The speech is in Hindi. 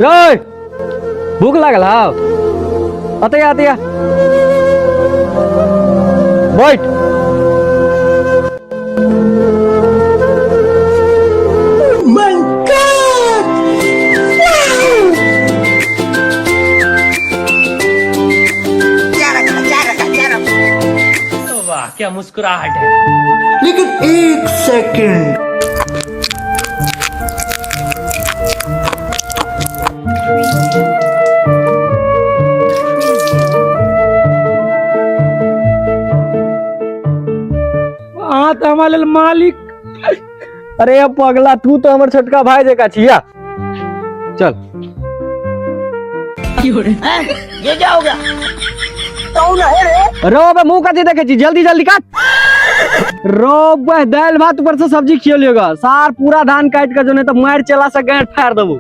रे भूख लागल हाउ अतया अतया बैठ। वाह क्या मुस्कुराहट है। लेकिन एक सेकंड, हाँ तो हमारे मालिक। अरे अब पगला तू तो हमारे छोटका भाई जैसा छिया। चल ये क्या हो गया? रो बे मुंह कथी देखे छी, जल्दी जल्दी काट। रो बे दाल भात ऊपर से सब्जी खियो लियोगा सार पूरा धान काट के जो नहीं तो मार चला से गांठ फाड़ देबो।